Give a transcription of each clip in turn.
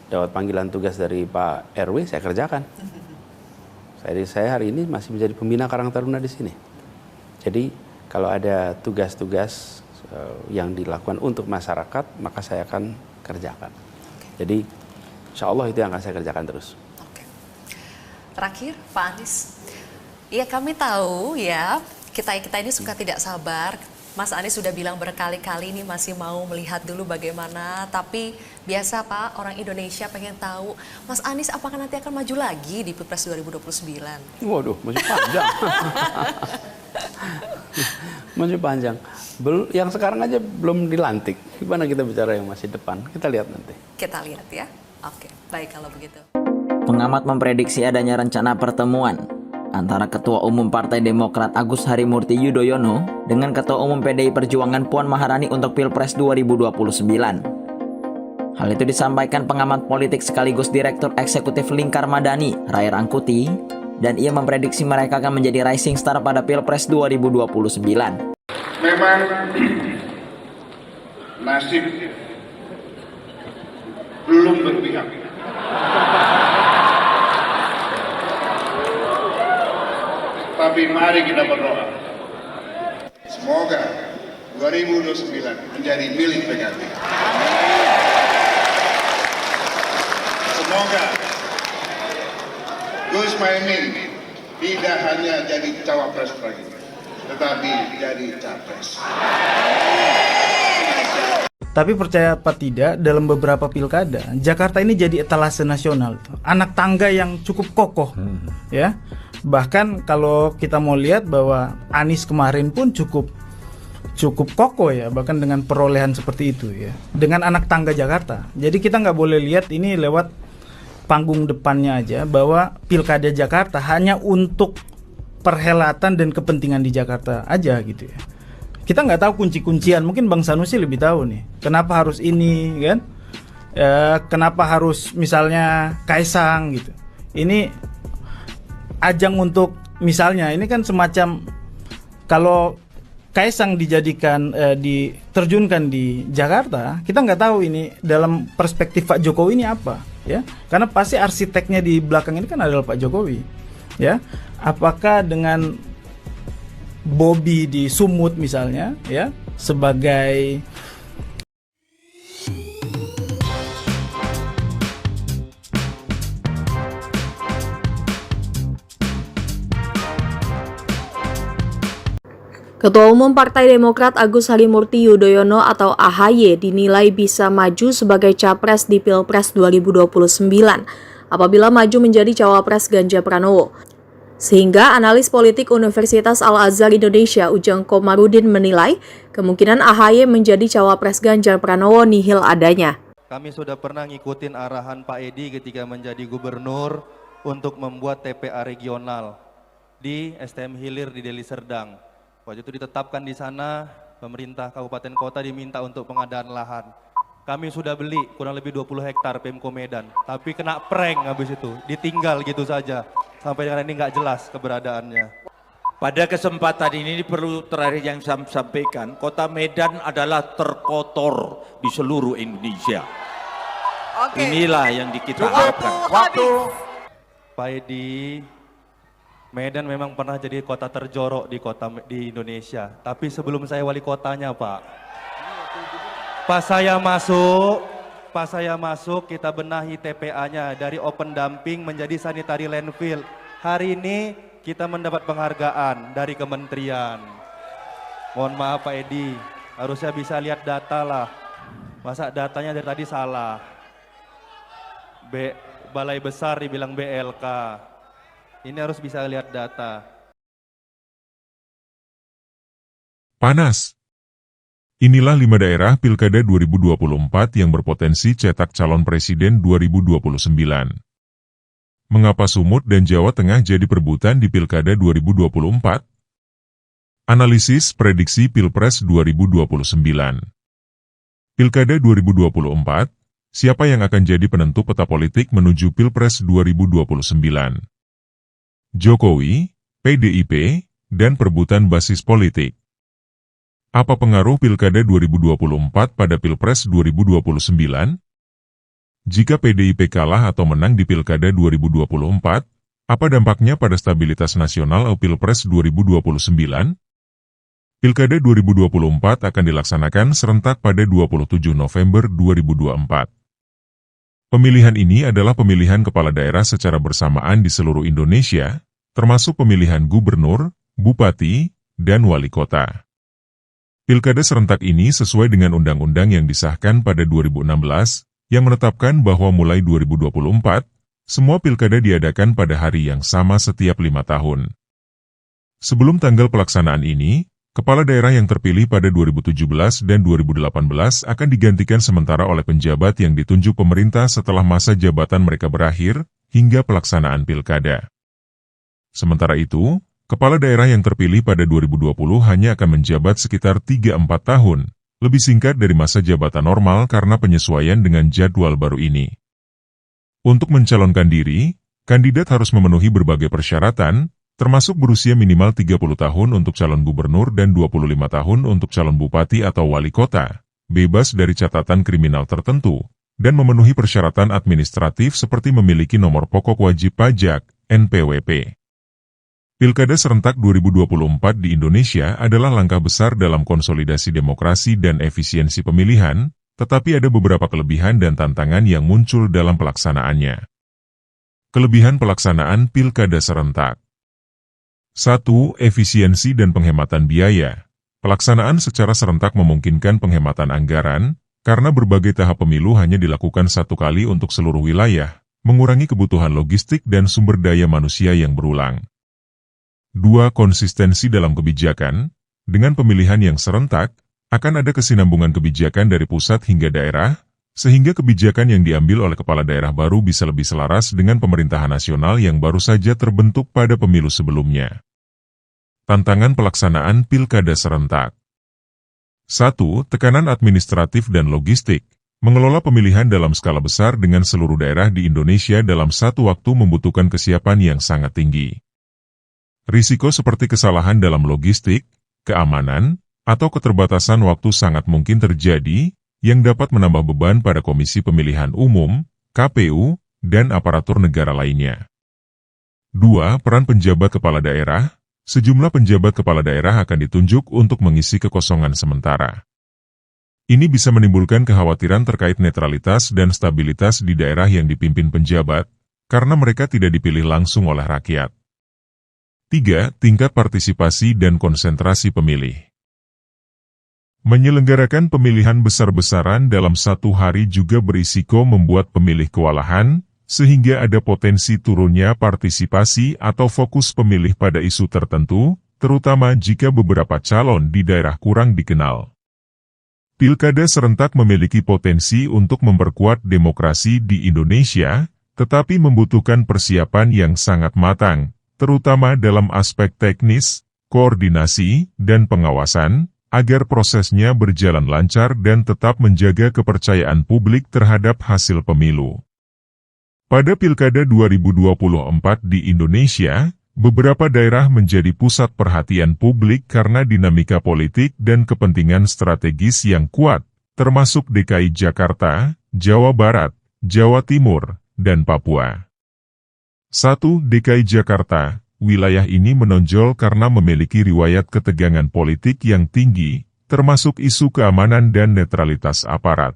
dapat panggilan tugas dari Pak RW, saya kerjakan. Saya hari ini masih menjadi pembina Karang Taruna di sini. Jadi kalau ada tugas-tugas yang dilakukan untuk masyarakat, maka saya akan kerjakan. Jadi insya Allah itu yang akan saya kerjakan terus. Oke. Terakhir Pak Anies, ya kami tahu ya kita ini suka tidak sabar. Mas Anies sudah bilang berkali-kali ini masih mau melihat dulu bagaimana, tapi biasa Pak, orang Indonesia pengen tahu, Mas Anies apakah nanti akan maju lagi di Pilpres 2029? Waduh, masih panjang. Masih panjang. Yang sekarang aja belum dilantik. Gimana kita bicara yang masih depan? Kita lihat nanti. Kita lihat ya. Oke, baik kalau begitu. Pengamat memprediksi adanya rencana pertemuan antara Ketua Umum Partai Demokrat Agus Harimurti Yudhoyono dengan Ketua Umum PDI Perjuangan Puan Maharani untuk Pilpres 2029. Hal itu disampaikan pengamat politik sekaligus Direktur Eksekutif Lingkar Madani, Ray Rangkuti, dan ia memprediksi mereka akan menjadi rising star pada Pilpres 2029. Memang nasib belum berpihak. Tapi mari kita berdoa. Semoga 2029 menjadi milik PKB. Semoga Gus Muhaimin tidak hanya jadi cawapres lagi, tetapi jadi capres. Tapi percaya apa tidak, dalam beberapa pilkada, Jakarta ini jadi etalase nasional. Anak tangga yang cukup kokoh, ya. Bahkan kalau kita mau lihat bahwa Anies kemarin pun cukup kokoh ya, bahkan dengan perolehan seperti itu ya, dengan anak tangga Jakarta. Jadi kita nggak boleh lihat ini lewat panggung depannya aja, bahwa pilkada Jakarta hanya untuk perhelatan dan kepentingan di Jakarta aja gitu ya. Kita nggak tahu kunci-kuncian, mungkin Bang Sanusi lebih tahu nih, kenapa harus ini kan, kenapa harus misalnya Kaisang gitu. Ini ajang untuk misalnya, ini kan semacam kalau Kaisang dijadikan diterjunkan di Jakarta, kita nggak tahu ini dalam perspektif Pak Jokowi ini apa ya, karena pasti arsiteknya di belakang ini kan adalah Pak Jokowi ya. Apakah dengan Bobby di Sumut misalnya ya sebagai Ketua Umum Partai Demokrat Agus Harimurti Yudhoyono atau AHY dinilai bisa maju sebagai capres di Pilpres 2029 apabila maju menjadi cawapres Ganjar Pranowo. Sehingga analis politik Universitas Al-Azhar Indonesia Ujang Komarudin menilai kemungkinan AHY menjadi cawapres Ganjar Pranowo nihil adanya. Kami sudah pernah ngikutin arahan Pak Edi ketika menjadi gubernur untuk membuat TPA regional di STM Hilir di Deli Serdang. Waktu itu ditetapkan di sana, pemerintah kabupaten kota diminta untuk pengadaan lahan. Kami sudah beli kurang lebih 20 hektar Pemko Medan, tapi kena prank habis itu, ditinggal gitu saja. Sampai dengan ini nggak jelas keberadaannya. Pada kesempatan ini perlu terakhir yang saya sampaikan, kota Medan adalah terkotor di seluruh Indonesia. Oke. Inilah yang kita harapkan. Waktu Pak Edi, Medan memang pernah jadi kota terjorok di Indonesia. Tapi sebelum saya wali kotanya Pak, pas saya masuk kita benahi TPA-nya dari open dumping menjadi sanitary landfill. Hari ini kita mendapat penghargaan dari kementerian. Mohon maaf Pak Edi, harusnya bisa lihat data lah. Masa datanya dari tadi salah. Balai besar dibilang BLK. Ini harus bisa lihat data. Panas. Inilah 5 daerah Pilkada 2024 yang berpotensi cetak calon presiden 2029. Mengapa Sumut dan Jawa Tengah jadi perebutan di Pilkada 2024? Analisis prediksi Pilpres 2029. Pilkada 2024, siapa yang akan jadi penentu peta politik menuju Pilpres 2029? Jokowi, PDIP, dan perebutan basis politik. Apa pengaruh Pilkada 2024 pada Pilpres 2029? jika PDIP kalah atau menang di Pilkada 2024, apa dampaknya pada stabilitas nasional Pilpres 2029? Pilkada 2024 akan dilaksanakan serentak pada 27 November 2024. Pemilihan ini adalah pemilihan kepala daerah secara bersamaan di seluruh Indonesia, termasuk pemilihan gubernur, bupati, dan wali kota. Pilkada serentak ini sesuai dengan undang-undang yang disahkan pada 2016, yang menetapkan bahwa mulai 2024, semua pilkada diadakan pada hari yang sama setiap 5 tahun. Sebelum tanggal pelaksanaan ini, kepala daerah yang terpilih pada 2017 dan 2018 akan digantikan sementara oleh penjabat yang ditunjuk pemerintah setelah masa jabatan mereka berakhir, hingga pelaksanaan pilkada. Sementara itu, kepala daerah yang terpilih pada 2020 hanya akan menjabat sekitar 3-4 tahun, lebih singkat dari masa jabatan normal karena penyesuaian dengan jadwal baru ini. Untuk mencalonkan diri, kandidat harus memenuhi berbagai persyaratan, termasuk berusia minimal 30 tahun untuk calon gubernur dan 25 tahun untuk calon bupati atau wali kota, bebas dari catatan kriminal tertentu, dan memenuhi persyaratan administratif seperti memiliki nomor pokok wajib pajak, NPWP. Pilkada serentak 2024 di Indonesia adalah langkah besar dalam konsolidasi demokrasi dan efisiensi pemilihan, tetapi ada beberapa kelebihan dan tantangan yang muncul dalam pelaksanaannya. Kelebihan pelaksanaan pilkada serentak. 1. Efisiensi dan penghematan biaya. Pelaksanaan secara serentak memungkinkan penghematan anggaran, karena berbagai tahap pemilu hanya dilakukan satu kali untuk seluruh wilayah, mengurangi kebutuhan logistik dan sumber daya manusia yang berulang. 2. Konsistensi dalam kebijakan. Dengan pemilihan yang serentak, akan ada kesinambungan kebijakan dari pusat hingga daerah, sehingga kebijakan yang diambil oleh kepala daerah baru bisa lebih selaras dengan pemerintahan nasional yang baru saja terbentuk pada pemilu sebelumnya. Tantangan pelaksanaan pilkada serentak. 1. Tekanan administratif dan logistik. Mengelola pemilihan dalam skala besar dengan seluruh daerah di Indonesia dalam satu waktu membutuhkan kesiapan yang sangat tinggi. Risiko seperti kesalahan dalam logistik, keamanan, atau keterbatasan waktu sangat mungkin terjadi, yang dapat menambah beban pada Komisi Pemilihan Umum, KPU, dan aparatur negara lainnya. 2. Peran penjabat kepala daerah. Sejumlah penjabat kepala daerah akan ditunjuk untuk mengisi kekosongan sementara. Ini bisa menimbulkan kekhawatiran terkait netralitas dan stabilitas di daerah yang dipimpin penjabat, karena mereka tidak dipilih langsung oleh rakyat. 3. Tingkat partisipasi dan konsentrasi pemilih. Menyelenggarakan pemilihan besar-besaran dalam satu hari juga berisiko membuat pemilih kewalahan, sehingga ada potensi turunnya partisipasi atau fokus pemilih pada isu tertentu, terutama jika beberapa calon di daerah kurang dikenal. Pilkada serentak memiliki potensi untuk memperkuat demokrasi di Indonesia, tetapi membutuhkan persiapan yang sangat matang, terutama dalam aspek teknis, koordinasi, dan pengawasan, agar prosesnya berjalan lancar dan tetap menjaga kepercayaan publik terhadap hasil pemilu. Pada Pilkada 2024 di Indonesia, beberapa daerah menjadi pusat perhatian publik karena dinamika politik dan kepentingan strategis yang kuat, termasuk DKI Jakarta, Jawa Barat, Jawa Timur, dan Papua. 1. DKI Jakarta. Wilayah ini menonjol karena memiliki riwayat ketegangan politik yang tinggi, termasuk isu keamanan dan netralitas aparat.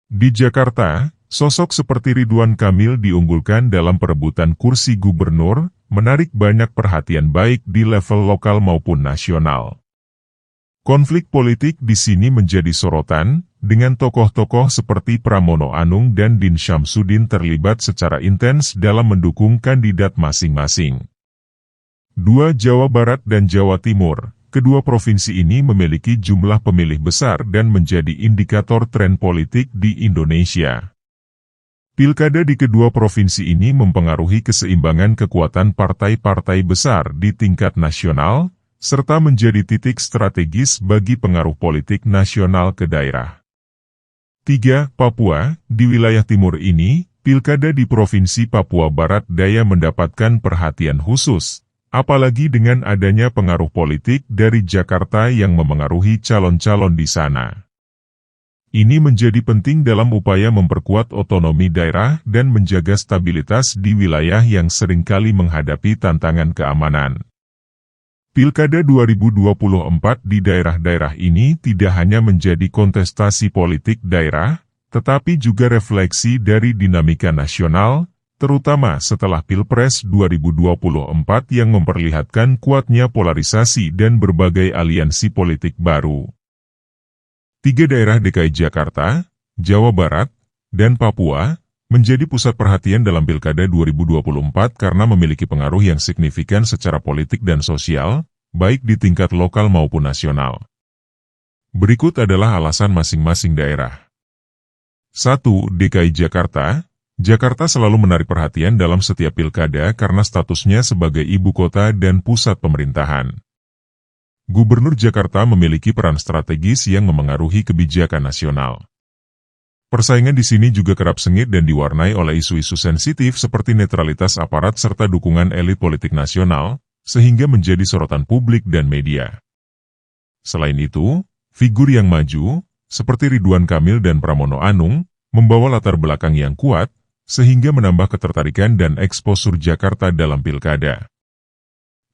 Di Jakarta, sosok seperti Ridwan Kamil diunggulkan dalam perebutan kursi gubernur, menarik banyak perhatian baik di level lokal maupun nasional. Konflik politik di sini menjadi sorotan, dengan tokoh-tokoh seperti Pramono Anung dan Din Syamsuddin terlibat secara intens dalam mendukung kandidat masing-masing. 2. Jawa Barat dan Jawa Timur. Kedua provinsi ini memiliki jumlah pemilih besar dan menjadi indikator tren politik di Indonesia. Pilkada di kedua provinsi ini mempengaruhi keseimbangan kekuatan partai-partai besar di tingkat nasional, serta menjadi titik strategis bagi pengaruh politik nasional ke daerah. 3. Papua. Di wilayah timur ini, pilkada di Provinsi Papua Barat Daya mendapatkan perhatian khusus, apalagi dengan adanya pengaruh politik dari Jakarta yang memengaruhi calon-calon di sana. Ini menjadi penting dalam upaya memperkuat otonomi daerah dan menjaga stabilitas di wilayah yang seringkali menghadapi tantangan keamanan. Pilkada 2024 di daerah-daerah ini tidak hanya menjadi kontestasi politik daerah, tetapi juga refleksi dari dinamika nasional, terutama setelah Pilpres 2024 yang memperlihatkan kuatnya polarisasi dan berbagai aliansi politik baru. 3 daerah DKI Jakarta, Jawa Barat, dan Papua menjadi pusat perhatian dalam Pilkada 2024 karena memiliki pengaruh yang signifikan secara politik dan sosial, baik di tingkat lokal maupun nasional. Berikut adalah alasan masing-masing daerah. 1. DKI Jakarta. Jakarta selalu menarik perhatian dalam setiap pilkada karena statusnya sebagai ibu kota dan pusat pemerintahan. Gubernur Jakarta memiliki peran strategis yang memengaruhi kebijakan nasional. Persaingan di sini juga kerap sengit dan diwarnai oleh isu-isu sensitif seperti netralitas aparat serta dukungan elit politik nasional, sehingga menjadi sorotan publik dan media. Selain itu, figur yang maju, seperti Ridwan Kamil dan Pramono Anung, membawa latar belakang yang kuat, sehingga menambah ketertarikan dan eksposur Jakarta dalam pilkada.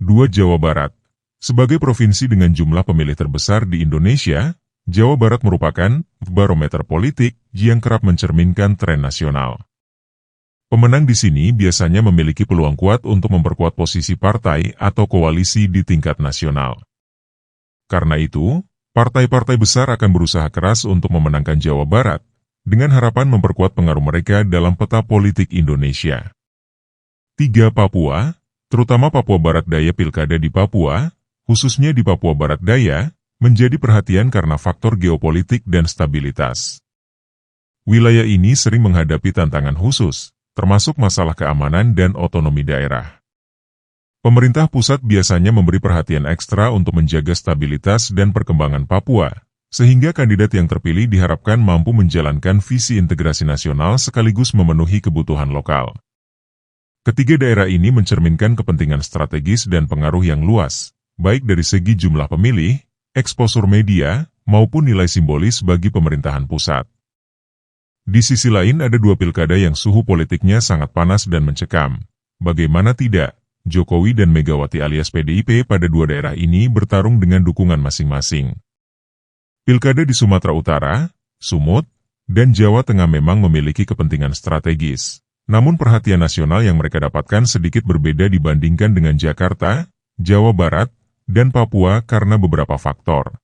2. Jawa Barat. Sebagai provinsi dengan jumlah pemilih terbesar di Indonesia, Jawa Barat merupakan barometer politik yang kerap mencerminkan tren nasional. Pemenang di sini biasanya memiliki peluang kuat untuk memperkuat posisi partai atau koalisi di tingkat nasional. Karena itu, partai-partai besar akan berusaha keras untuk memenangkan Jawa Barat, dengan harapan memperkuat pengaruh mereka dalam peta politik Indonesia. 3. Papua, terutama Papua Barat Daya. Pilkada di Papua, khususnya di Papua Barat Daya, menjadi perhatian karena faktor geopolitik dan stabilitas. Wilayah ini sering menghadapi tantangan khusus, termasuk masalah keamanan dan otonomi daerah. Pemerintah pusat biasanya memberi perhatian ekstra untuk menjaga stabilitas dan perkembangan Papua, sehingga kandidat yang terpilih diharapkan mampu menjalankan visi integrasi nasional sekaligus memenuhi kebutuhan lokal. Ketiga daerah ini mencerminkan kepentingan strategis dan pengaruh yang luas, baik dari segi jumlah pemilih, eksposur media, maupun nilai simbolis bagi pemerintahan pusat. Di sisi lain ada 2 pilkada yang suhu politiknya sangat panas dan mencekam. Bagaimana tidak, Jokowi dan Megawati alias PDIP pada 2 daerah ini bertarung dengan dukungan masing-masing. Pilkada di Sumatera Utara, Sumut, dan Jawa Tengah memang memiliki kepentingan strategis. Namun perhatian nasional yang mereka dapatkan sedikit berbeda dibandingkan dengan Jakarta, Jawa Barat, dan Papua karena beberapa faktor.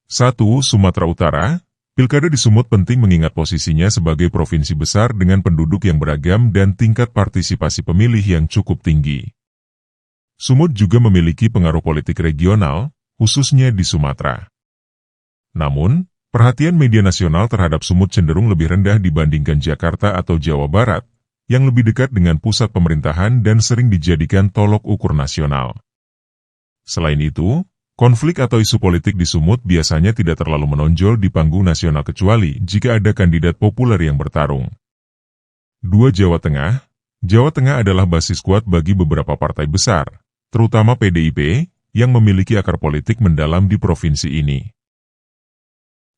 1. Sumatera Utara. Pilkada di Sumut penting mengingat posisinya sebagai provinsi besar dengan penduduk yang beragam dan tingkat partisipasi pemilih yang cukup tinggi. Sumut juga memiliki pengaruh politik regional, khususnya di Sumatera. Namun, perhatian media nasional terhadap Sumut cenderung lebih rendah dibandingkan Jakarta atau Jawa Barat, yang lebih dekat dengan pusat pemerintahan dan sering dijadikan tolok ukur nasional. Selain itu, konflik atau isu politik di Sumut biasanya tidak terlalu menonjol di panggung nasional kecuali jika ada kandidat populer yang bertarung. 2. Jawa Tengah. Jawa Tengah adalah basis kuat bagi beberapa partai besar, terutama PDIP, yang memiliki akar politik mendalam di provinsi ini.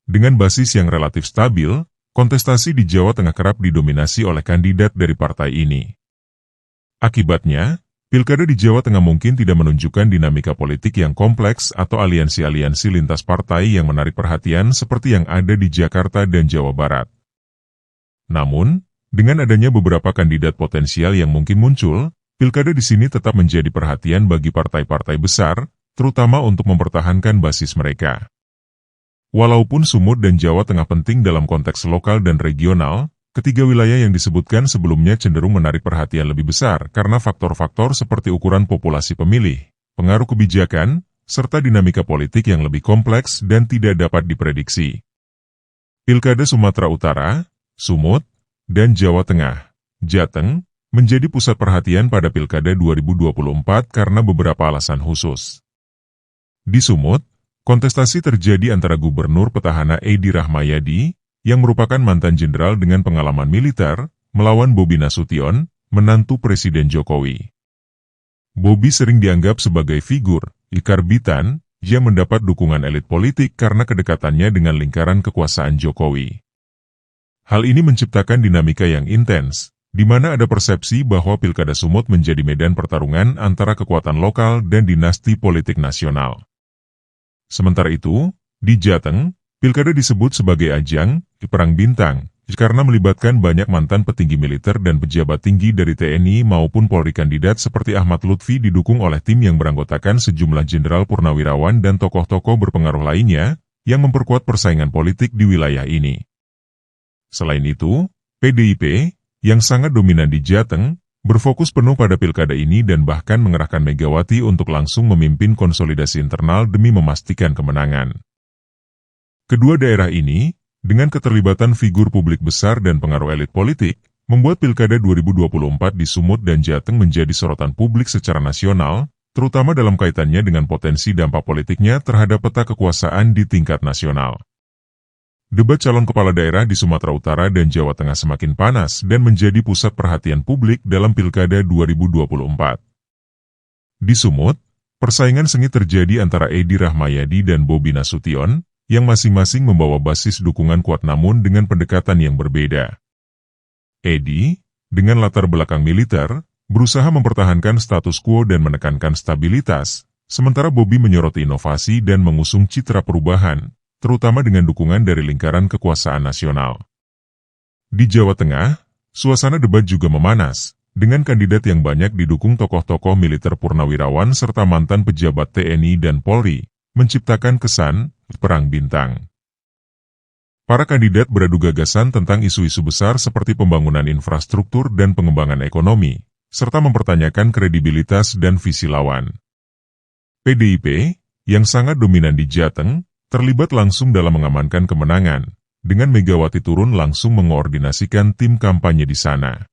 Dengan basis yang relatif stabil, kontestasi di Jawa Tengah kerap didominasi oleh kandidat dari partai ini. Akibatnya, pilkada di Jawa Tengah mungkin tidak menunjukkan dinamika politik yang kompleks atau aliansi-aliansi lintas partai yang menarik perhatian seperti yang ada di Jakarta dan Jawa Barat. Namun, dengan adanya beberapa kandidat potensial yang mungkin muncul, pilkada di sini tetap menjadi perhatian bagi partai-partai besar, terutama untuk mempertahankan basis mereka. Walaupun Sumut dan Jawa Tengah penting dalam konteks lokal dan regional, ketiga wilayah yang disebutkan sebelumnya cenderung menarik perhatian lebih besar karena faktor-faktor seperti ukuran populasi pemilih, pengaruh kebijakan, serta dinamika politik yang lebih kompleks dan tidak dapat diprediksi. Pilkada Sumatera Utara, Sumut, dan Jawa Tengah, Jateng, menjadi pusat perhatian pada Pilkada 2024 karena beberapa alasan khusus. Di Sumut, kontestasi terjadi antara Gubernur petahana Edi Rahmayadi, yang merupakan mantan jenderal dengan pengalaman militer, melawan Bobi Nasution, menantu Presiden Jokowi. Bobi sering dianggap sebagai figur, ikarbitan, yang mendapat dukungan elit politik karena kedekatannya dengan lingkaran kekuasaan Jokowi. Hal ini menciptakan dinamika yang intens, di mana ada persepsi bahwa Pilkada Sumut menjadi medan pertarungan antara kekuatan lokal dan dinasti politik nasional. Sementara itu, di Jateng, Pilkada disebut sebagai ajang perang bintang, karena melibatkan banyak mantan petinggi militer dan pejabat tinggi dari TNI maupun Polri. Kandidat seperti Ahmad Lutfi didukung oleh tim yang beranggotakan sejumlah jenderal purnawirawan dan tokoh-tokoh berpengaruh lainnya, yang memperkuat persaingan politik di wilayah ini. Selain itu, PDIP, yang sangat dominan di Jateng, berfokus penuh pada pilkada ini dan bahkan mengerahkan Megawati untuk langsung memimpin konsolidasi internal demi memastikan kemenangan. Kedua daerah ini, dengan keterlibatan figur publik besar dan pengaruh elit politik, membuat Pilkada 2024 di Sumut dan Jateng menjadi sorotan publik secara nasional, terutama dalam kaitannya dengan potensi dampak politiknya terhadap peta kekuasaan di tingkat nasional. Debat calon kepala daerah di Sumatera Utara dan Jawa Tengah semakin panas dan menjadi pusat perhatian publik dalam Pilkada 2024. Di Sumut, persaingan sengit terjadi antara Edi Rahmayadi dan Bobi Nasution, yang masing-masing membawa basis dukungan kuat namun dengan pendekatan yang berbeda. Edi, dengan latar belakang militer, berusaha mempertahankan status quo dan menekankan stabilitas, sementara Bobi menyoroti inovasi dan mengusung citra perubahan, terutama dengan dukungan dari lingkaran kekuasaan nasional. Di Jawa Tengah, suasana debat juga memanas, dengan kandidat yang banyak didukung tokoh-tokoh militer purnawirawan serta mantan pejabat TNI dan Polri, menciptakan kesan perang bintang. Para kandidat beradu gagasan tentang isu-isu besar seperti pembangunan infrastruktur dan pengembangan ekonomi, serta mempertanyakan kredibilitas dan visi lawan. PDIP, yang sangat dominan di Jateng, terlibat langsung dalam mengamankan kemenangan, dengan Megawati turun langsung mengoordinasikan tim kampanye di sana.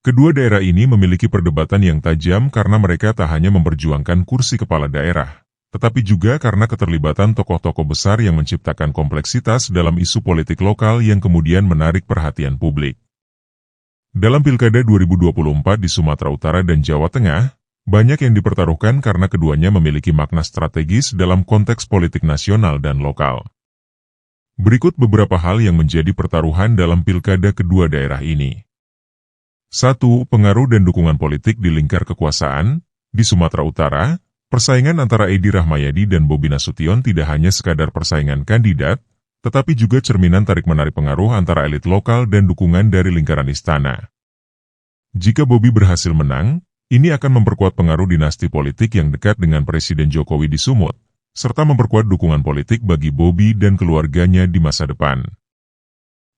Kedua daerah ini memiliki perdebatan yang tajam karena mereka tak hanya memperjuangkan kursi kepala daerah, tetapi juga karena keterlibatan tokoh-tokoh besar yang menciptakan kompleksitas dalam isu politik lokal yang kemudian menarik perhatian publik. Dalam Pilkada 2024 di Sumatera Utara dan Jawa Tengah, banyak yang dipertaruhkan karena keduanya memiliki makna strategis dalam konteks politik nasional dan lokal. Berikut beberapa hal yang menjadi pertaruhan dalam Pilkada kedua daerah ini. 1. Pengaruh dan dukungan politik di lingkar kekuasaan. Di Sumatera Utara, persaingan antara Edi Rahmayadi dan Bobi Nasution tidak hanya sekadar persaingan kandidat, tetapi juga cerminan tarik-menarik pengaruh antara elit lokal dan dukungan dari lingkaran istana. Jika Bobi berhasil menang, ini akan memperkuat pengaruh dinasti politik yang dekat dengan Presiden Jokowi di Sumut, serta memperkuat dukungan politik bagi Bobi dan keluarganya di masa depan.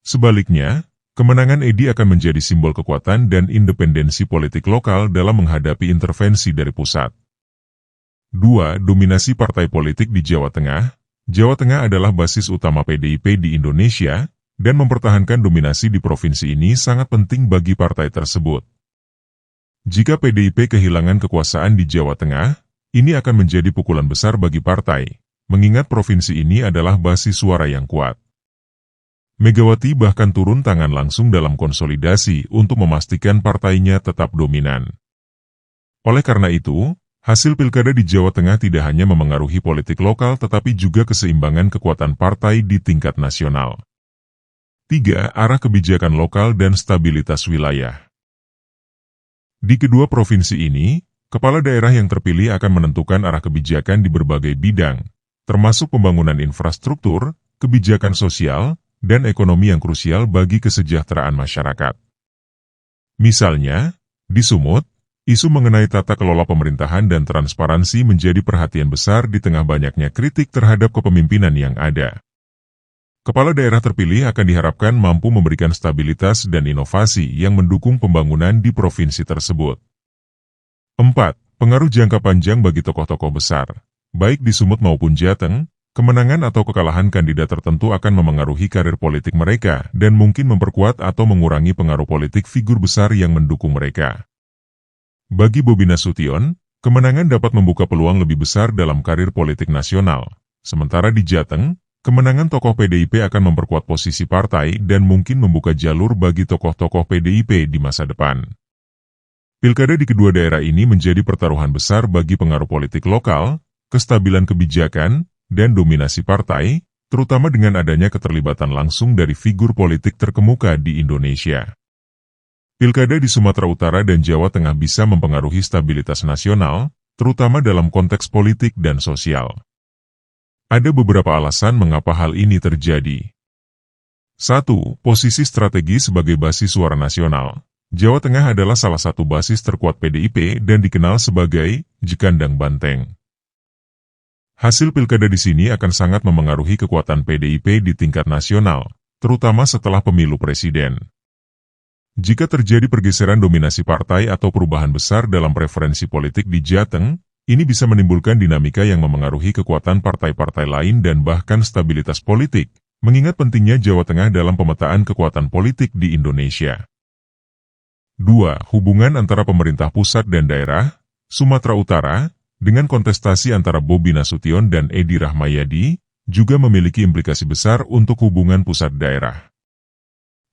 Sebaliknya, kemenangan Edi akan menjadi simbol kekuatan dan independensi politik lokal dalam menghadapi intervensi dari pusat. 2. Dominasi partai politik di Jawa Tengah. Jawa Tengah adalah basis utama PDIP di Indonesia, dan mempertahankan dominasi di provinsi ini sangat penting bagi partai tersebut. Jika PDIP kehilangan kekuasaan di Jawa Tengah, ini akan menjadi pukulan besar bagi partai, mengingat provinsi ini adalah basis suara yang kuat. Megawati bahkan turun tangan langsung dalam konsolidasi untuk memastikan partainya tetap dominan. Oleh karena itu, hasil pilkada di Jawa Tengah tidak hanya memengaruhi politik lokal tetapi juga keseimbangan kekuatan partai di tingkat nasional. 3. Arah kebijakan lokal dan stabilitas wilayah. Di kedua provinsi ini, kepala daerah yang terpilih akan menentukan arah kebijakan di berbagai bidang, termasuk pembangunan infrastruktur, kebijakan sosial, dan ekonomi yang krusial bagi kesejahteraan masyarakat. Misalnya, di Sumut, isu mengenai tata kelola pemerintahan dan transparansi menjadi perhatian besar di tengah banyaknya kritik terhadap kepemimpinan yang ada. Kepala daerah terpilih akan diharapkan mampu memberikan stabilitas dan inovasi yang mendukung pembangunan di provinsi tersebut. 4. Pengaruh jangka panjang bagi tokoh-tokoh besar. Baik di Sumut maupun Jateng, kemenangan atau kekalahan kandidat tertentu akan memengaruhi karir politik mereka dan mungkin memperkuat atau mengurangi pengaruh politik figur besar yang mendukung mereka. Bagi Bobi Nasution, kemenangan dapat membuka peluang lebih besar dalam karir politik nasional. Sementara di Jateng, kemenangan tokoh PDIP akan memperkuat posisi partai dan mungkin membuka jalur bagi tokoh-tokoh PDIP di masa depan. Pilkada di kedua daerah ini menjadi pertaruhan besar bagi pengaruh politik lokal, kestabilan kebijakan, dan dominasi partai, terutama dengan adanya keterlibatan langsung dari figur politik terkemuka di Indonesia. Pilkada di Sumatera Utara dan Jawa Tengah bisa mempengaruhi stabilitas nasional, terutama dalam konteks politik dan sosial. Ada beberapa alasan mengapa hal ini terjadi. 1. Posisi strategi sebagai basis suara nasional. Jawa Tengah adalah salah satu basis terkuat PDIP dan dikenal sebagai Jekandang Banteng. Hasil pilkada di sini akan sangat memengaruhi kekuatan PDIP di tingkat nasional, terutama setelah pemilu presiden. Jika terjadi pergeseran dominasi partai atau perubahan besar dalam preferensi politik di Jateng, ini bisa menimbulkan dinamika yang memengaruhi kekuatan partai-partai lain dan bahkan stabilitas politik, mengingat pentingnya Jawa Tengah dalam pemetaan kekuatan politik di Indonesia. 2. Hubungan antara pemerintah pusat dan daerah. Sumatera Utara, dengan kontestasi antara Bobi Nasution dan Edi Rahmayadi, juga memiliki implikasi besar untuk hubungan pusat daerah.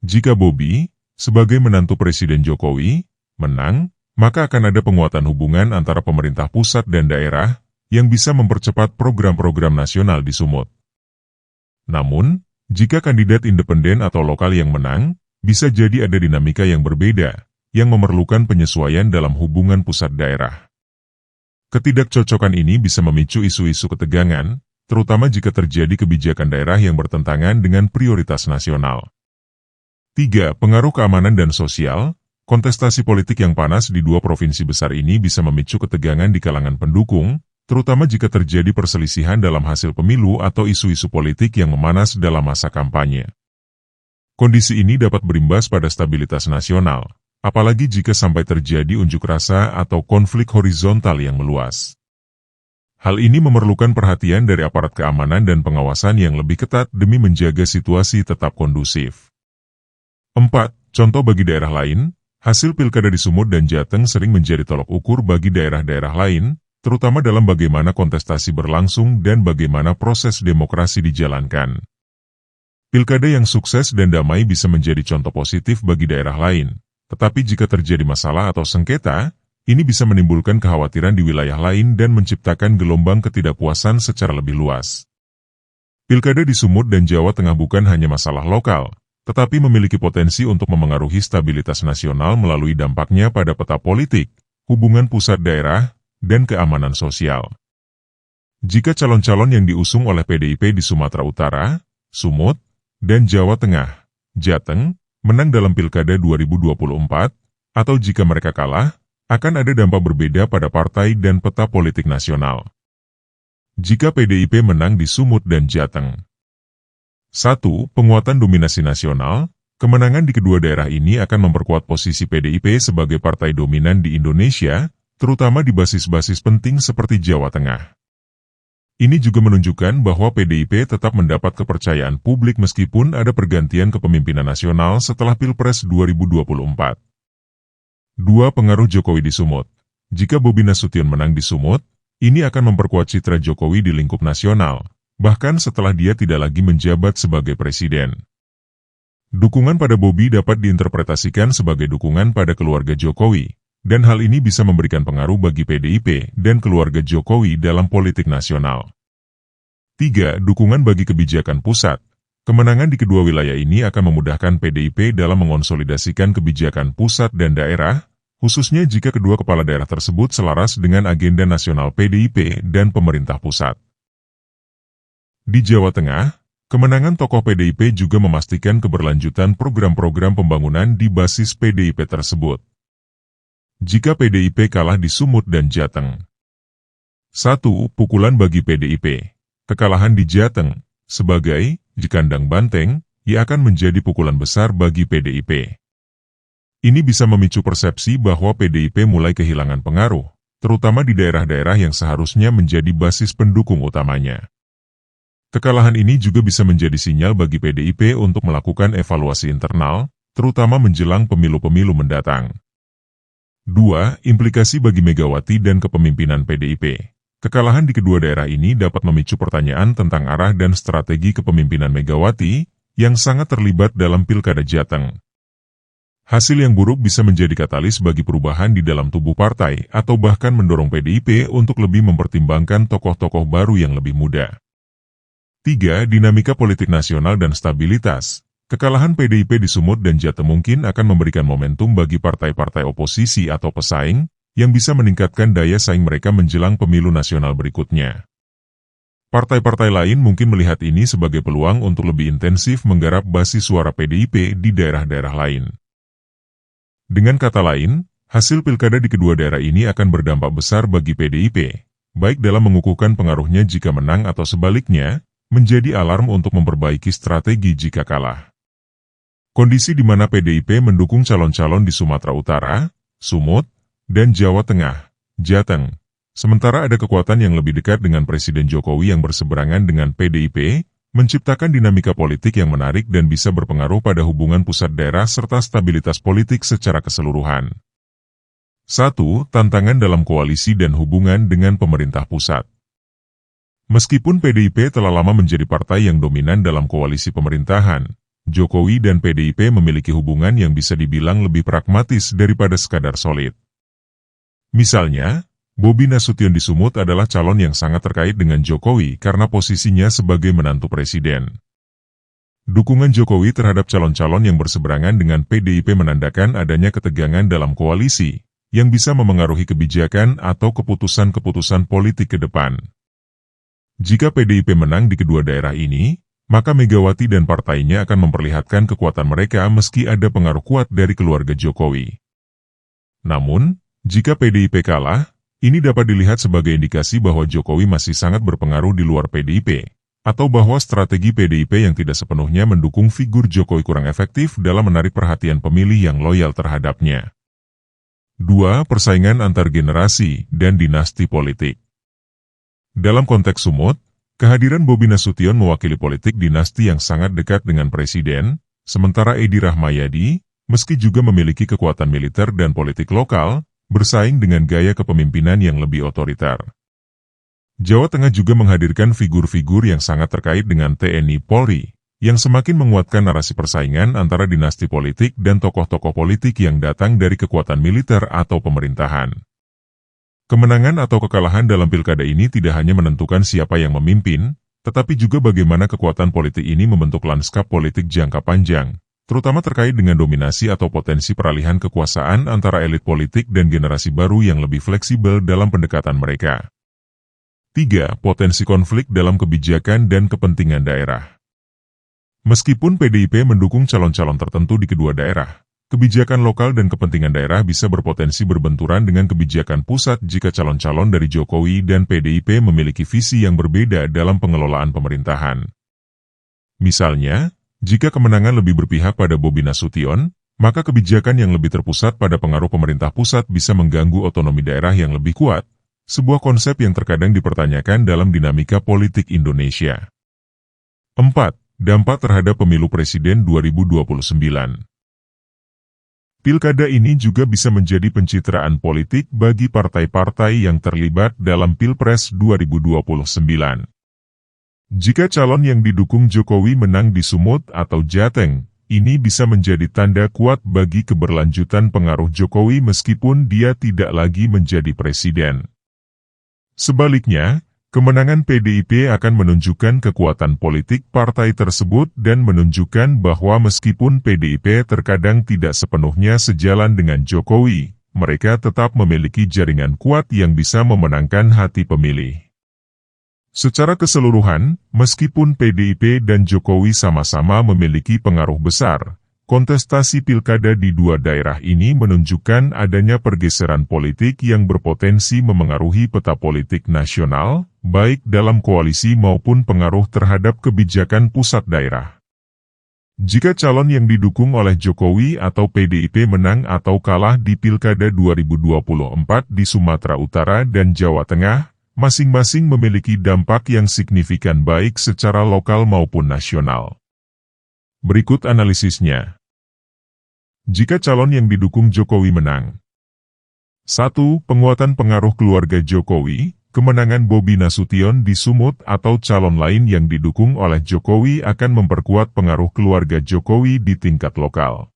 Jika Bobi, sebagai menantu Presiden Jokowi, menang, maka akan ada penguatan hubungan antara pemerintah pusat dan daerah yang bisa mempercepat program-program nasional di Sumut. Namun, jika kandidat independen atau lokal yang menang, bisa jadi ada dinamika yang berbeda, yang memerlukan penyesuaian dalam hubungan pusat daerah. Ketidakcocokan ini bisa memicu isu-isu ketegangan, terutama jika terjadi kebijakan daerah yang bertentangan dengan prioritas nasional. 3. Pengaruh keamanan dan sosial. Kontestasi politik yang panas di dua provinsi besar ini bisa memicu ketegangan di kalangan pendukung, terutama jika terjadi perselisihan dalam hasil pemilu atau isu-isu politik yang memanas dalam masa kampanye. Kondisi ini dapat berimbas pada stabilitas nasional, apalagi jika sampai terjadi unjuk rasa atau konflik horizontal yang meluas. Hal ini memerlukan perhatian dari aparat keamanan dan pengawasan yang lebih ketat demi menjaga situasi tetap kondusif. 4. Contoh bagi daerah lain, hasil pilkada di Sumut dan Jateng sering menjadi tolok ukur bagi daerah-daerah lain, terutama dalam bagaimana kontestasi berlangsung dan bagaimana proses demokrasi dijalankan. Pilkada yang sukses dan damai bisa menjadi contoh positif bagi daerah lain. Tetapi jika terjadi masalah atau sengketa, ini bisa menimbulkan kekhawatiran di wilayah lain dan menciptakan gelombang ketidakpuasan secara lebih luas. Pilkada di Sumut dan Jawa Tengah bukan hanya masalah lokal, tetapi memiliki potensi untuk memengaruhi stabilitas nasional melalui dampaknya pada peta politik, hubungan pusat daerah, dan keamanan sosial. Jika calon-calon yang diusung oleh PDIP di Sumatera Utara, Sumut, dan Jawa Tengah, Jateng, menang dalam Pilkada 2024, atau jika mereka kalah, akan ada dampak berbeda pada partai dan peta politik nasional. Jika PDIP menang di Sumut dan Jateng. 1. Penguatan dominasi nasional. Kemenangan di kedua daerah ini akan memperkuat posisi PDIP sebagai partai dominan di Indonesia, terutama di basis-basis penting seperti Jawa Tengah. Ini juga menunjukkan bahwa PDIP tetap mendapat kepercayaan publik meskipun ada pergantian kepemimpinan nasional setelah Pilpres 2024. 2. Pengaruh Jokowi di Sumut. Jika Bobi Nasution menang di Sumut, ini akan memperkuat citra Jokowi di lingkup nasional, bahkan setelah dia tidak lagi menjabat sebagai presiden. Dukungan pada Bobi dapat diinterpretasikan sebagai dukungan pada keluarga Jokowi, dan hal ini bisa memberikan pengaruh bagi PDIP dan keluarga Jokowi dalam politik nasional. 3. Dukungan bagi kebijakan pusat. Kemenangan di kedua wilayah ini akan memudahkan PDIP dalam mengonsolidasikan kebijakan pusat dan daerah, khususnya jika kedua kepala daerah tersebut selaras dengan agenda nasional PDIP dan pemerintah pusat. Di Jawa Tengah, kemenangan tokoh PDIP juga memastikan keberlanjutan program-program pembangunan di basis PDIP tersebut. Jika PDIP kalah di Sumut dan Jateng. 1. Pukulan bagi PDIP. Kekalahan di Jateng, sebagai Jekandang Banteng, ia akan menjadi pukulan besar bagi PDIP. Ini bisa memicu persepsi bahwa PDIP mulai kehilangan pengaruh, terutama di daerah-daerah yang seharusnya menjadi basis pendukung utamanya. Kekalahan ini juga bisa menjadi sinyal bagi PDIP untuk melakukan evaluasi internal, terutama menjelang pemilu-pemilu mendatang. 2. Implikasi bagi Megawati dan kepemimpinan PDIP. Kekalahan di kedua daerah ini dapat memicu pertanyaan tentang arah dan strategi kepemimpinan Megawati, yang sangat terlibat dalam Pilkada Jateng. Hasil yang buruk bisa menjadi katalis bagi perubahan di dalam tubuh partai atau bahkan mendorong PDIP untuk lebih mempertimbangkan tokoh-tokoh baru yang lebih muda. 3. Dinamika politik nasional dan stabilitas. Kekalahan PDIP di Sumut dan Jateng mungkin akan memberikan momentum bagi partai-partai oposisi atau pesaing yang bisa meningkatkan daya saing mereka menjelang pemilu nasional berikutnya. Partai-partai lain mungkin melihat ini sebagai peluang untuk lebih intensif menggarap basis suara PDIP di daerah-daerah lain. Dengan kata lain, hasil pilkada di kedua daerah ini akan berdampak besar bagi PDIP, baik dalam mengukuhkan pengaruhnya jika menang atau sebaliknya, menjadi alarm untuk memperbaiki strategi jika kalah. Kondisi di mana PDIP mendukung calon-calon di Sumatera Utara, Sumut, dan Jawa Tengah, Jateng, sementara ada kekuatan yang lebih dekat dengan Presiden Jokowi yang berseberangan dengan PDIP, menciptakan dinamika politik yang menarik dan bisa berpengaruh pada hubungan pusat daerah serta stabilitas politik secara keseluruhan. 1. Tantangan dalam koalisi dan hubungan dengan pemerintah pusat. Meskipun PDIP telah lama menjadi partai yang dominan dalam koalisi pemerintahan, Jokowi dan PDIP memiliki hubungan yang bisa dibilang lebih pragmatis daripada sekadar solid. Misalnya, Bobi Nasution di Sumut adalah calon yang sangat terkait dengan Jokowi karena posisinya sebagai menantu presiden. Dukungan Jokowi terhadap calon-calon yang berseberangan dengan PDIP menandakan adanya ketegangan dalam koalisi, yang bisa memengaruhi kebijakan atau keputusan-keputusan politik ke depan. Jika PDIP menang di kedua daerah ini, maka Megawati dan partainya akan memperlihatkan kekuatan mereka meski ada pengaruh kuat dari keluarga Jokowi. Namun, jika PDIP kalah, ini dapat dilihat sebagai indikasi bahwa Jokowi masih sangat berpengaruh di luar PDIP, atau bahwa strategi PDIP yang tidak sepenuhnya mendukung figur Jokowi kurang efektif dalam menarik perhatian pemilih yang loyal terhadapnya. 2. Persaingan antar generasi dan dinasti politik. Dalam konteks Sumut, kehadiran Bobi Nasution mewakili politik dinasti yang sangat dekat dengan Presiden, sementara Edi Rahmayadi, meski juga memiliki kekuatan militer dan politik lokal, bersaing dengan gaya kepemimpinan yang lebih otoriter. Jawa Tengah juga menghadirkan figur-figur yang sangat terkait dengan TNI Polri, yang semakin menguatkan narasi persaingan antara dinasti politik dan tokoh-tokoh politik yang datang dari kekuatan militer atau pemerintahan. Kemenangan atau kekalahan dalam pilkada ini tidak hanya menentukan siapa yang memimpin, tetapi juga bagaimana kekuatan politik ini membentuk lanskap politik jangka panjang, terutama terkait dengan dominasi atau potensi peralihan kekuasaan antara elit politik dan generasi baru yang lebih fleksibel dalam pendekatan mereka. 3. Potensi konflik dalam kebijakan dan kepentingan daerah. Meskipun PDIP mendukung calon-calon tertentu di kedua daerah, kebijakan lokal dan kepentingan daerah bisa berpotensi berbenturan dengan kebijakan pusat jika calon-calon dari Jokowi dan PDIP memiliki visi yang berbeda dalam pengelolaan pemerintahan. Misalnya, jika kemenangan lebih berpihak pada Bobi Nasution, maka kebijakan yang lebih terpusat pada pengaruh pemerintah pusat bisa mengganggu otonomi daerah yang lebih kuat, sebuah konsep yang terkadang dipertanyakan dalam dinamika politik Indonesia. 4. Dampak terhadap pemilu presiden 2029. Pilkada ini juga bisa menjadi pencitraan politik bagi partai-partai yang terlibat dalam Pilpres 2029. Jika calon yang didukung Jokowi menang di Sumut atau Jateng, ini bisa menjadi tanda kuat bagi keberlanjutan pengaruh Jokowi meskipun dia tidak lagi menjadi presiden. Sebaliknya, kemenangan PDIP akan menunjukkan kekuatan politik partai tersebut dan menunjukkan bahwa meskipun PDIP terkadang tidak sepenuhnya sejalan dengan Jokowi, mereka tetap memiliki jaringan kuat yang bisa memenangkan hati pemilih. Secara keseluruhan, meskipun PDIP dan Jokowi sama-sama memiliki pengaruh besar, kontestasi pilkada di dua daerah ini menunjukkan adanya pergeseran politik yang berpotensi memengaruhi peta politik nasional, baik dalam koalisi maupun pengaruh terhadap kebijakan pusat daerah. Jika calon yang didukung oleh Jokowi atau PDIP menang atau kalah di pilkada 2024 di Sumatera Utara dan Jawa Tengah, masing-masing memiliki dampak yang signifikan baik secara lokal maupun nasional. Berikut analisisnya. Jika calon yang didukung Jokowi menang. 1. Penguatan pengaruh keluarga Jokowi, kemenangan Bobi Nasution di Sumut atau calon lain yang didukung oleh Jokowi akan memperkuat pengaruh keluarga Jokowi di tingkat lokal.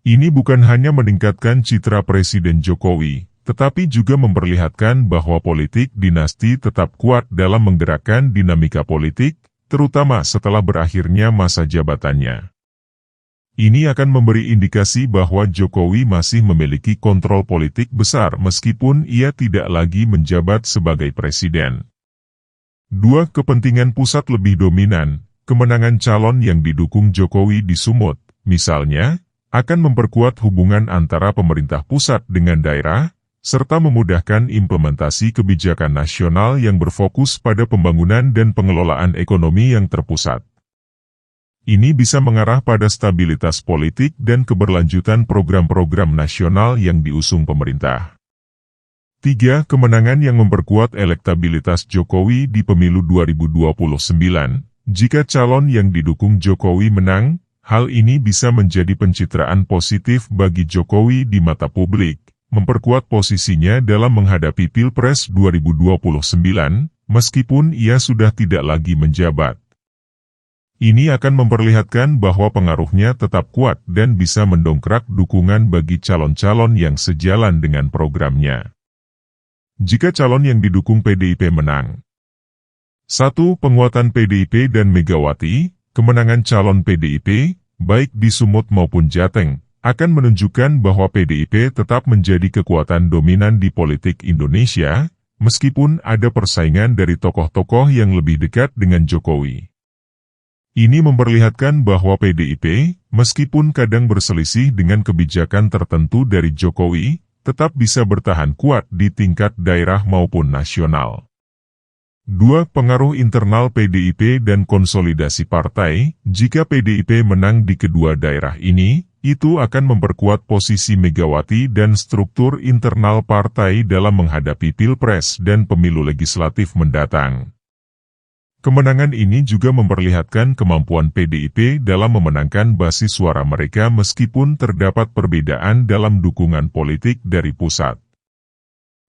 Ini bukan hanya meningkatkan citra Presiden Jokowi, tetapi juga memperlihatkan bahwa politik dinasti tetap kuat dalam menggerakkan dinamika politik, terutama setelah berakhirnya masa jabatannya. Ini akan memberi indikasi bahwa Jokowi masih memiliki kontrol politik besar meskipun ia tidak lagi menjabat sebagai presiden. 2. Kepentingan pusat lebih dominan. Kemenangan calon yang didukung Jokowi di Sumut, misalnya, akan memperkuat hubungan antara pemerintah pusat dengan daerah, serta memudahkan implementasi kebijakan nasional yang berfokus pada pembangunan dan pengelolaan ekonomi yang terpusat. Ini bisa mengarah pada stabilitas politik dan keberlanjutan program-program nasional yang diusung pemerintah. 3. Kemenangan yang memperkuat elektabilitas Jokowi di pemilu 2029. Jika calon yang didukung Jokowi menang, hal ini bisa menjadi pencitraan positif bagi Jokowi di mata publik, memperkuat posisinya dalam menghadapi Pilpres 2029, meskipun ia sudah tidak lagi menjabat. Ini akan memperlihatkan bahwa pengaruhnya tetap kuat dan bisa mendongkrak dukungan bagi calon-calon yang sejalan dengan programnya. Jika calon yang didukung PDIP menang. 1. Penguatan PDIP dan Megawati. Kemenangan calon PDIP, baik di Sumut maupun Jateng, akan menunjukkan bahwa PDIP tetap menjadi kekuatan dominan di politik Indonesia, meskipun ada persaingan dari tokoh-tokoh yang lebih dekat dengan Jokowi. Ini memperlihatkan bahwa PDIP, meskipun kadang berselisih dengan kebijakan tertentu dari Jokowi, tetap bisa bertahan kuat di tingkat daerah maupun nasional. 2. Pengaruh internal PDIP dan konsolidasi partai. Jika PDIP menang di kedua daerah ini, itu akan memperkuat posisi Megawati dan struktur internal partai dalam menghadapi Pilpres dan pemilu legislatif mendatang. Kemenangan ini juga memperlihatkan kemampuan PDIP dalam memenangkan basis suara mereka meskipun terdapat perbedaan dalam dukungan politik dari pusat.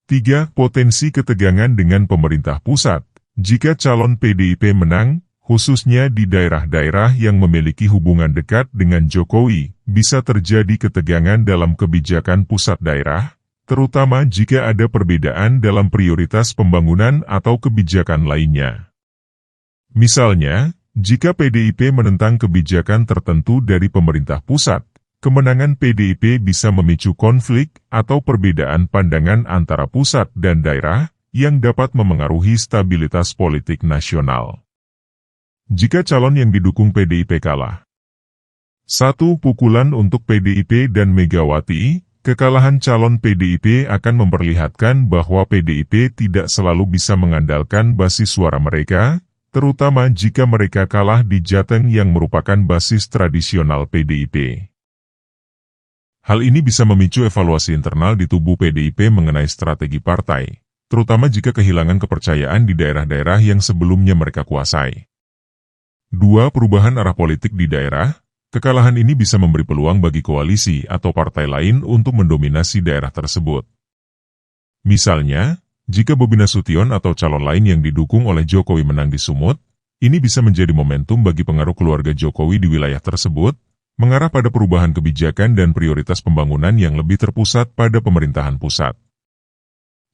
3. Potensi ketegangan dengan pemerintah pusat. Jika calon PDIP menang, khususnya di daerah-daerah yang memiliki hubungan dekat dengan Jokowi, bisa terjadi ketegangan dalam kebijakan pusat daerah, terutama jika ada perbedaan dalam prioritas pembangunan atau kebijakan lainnya. Misalnya, jika PDIP menentang kebijakan tertentu dari pemerintah pusat, kemenangan PDIP bisa memicu konflik atau perbedaan pandangan antara pusat dan daerah yang dapat memengaruhi stabilitas politik nasional. Jika calon yang didukung PDIP kalah. 1. Pukulan untuk PDIP dan Megawati. Kekalahan calon PDIP akan memperlihatkan bahwa PDIP tidak selalu bisa mengandalkan basis suara mereka, terutama jika mereka kalah di Jateng yang merupakan basis tradisional PDIP. Hal ini bisa memicu evaluasi internal di tubuh PDIP mengenai strategi partai, terutama jika kehilangan kepercayaan di daerah-daerah yang sebelumnya mereka kuasai. 2. Perubahan arah politik di daerah. Kekalahan ini bisa memberi peluang bagi koalisi atau partai lain untuk mendominasi daerah tersebut. Misalnya, jika Bobi Nasution atau calon lain yang didukung oleh Jokowi menang di Sumut, ini bisa menjadi momentum bagi pengaruh keluarga Jokowi di wilayah tersebut, mengarah pada perubahan kebijakan dan prioritas pembangunan yang lebih terpusat pada pemerintahan pusat.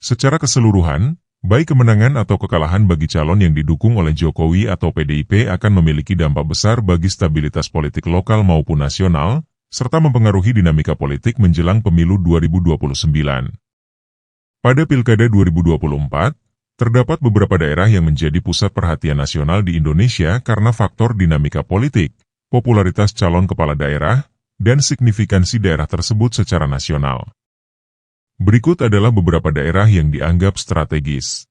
Secara keseluruhan, baik kemenangan atau kekalahan bagi calon yang didukung oleh Jokowi atau PDIP akan memiliki dampak besar bagi stabilitas politik lokal maupun nasional, serta mempengaruhi dinamika politik menjelang pemilu 2029. Pada Pilkada 2024, terdapat beberapa daerah yang menjadi pusat perhatian nasional di Indonesia karena faktor dinamika politik, popularitas calon kepala daerah, dan signifikansi daerah tersebut secara nasional. Berikut adalah beberapa daerah yang dianggap strategis.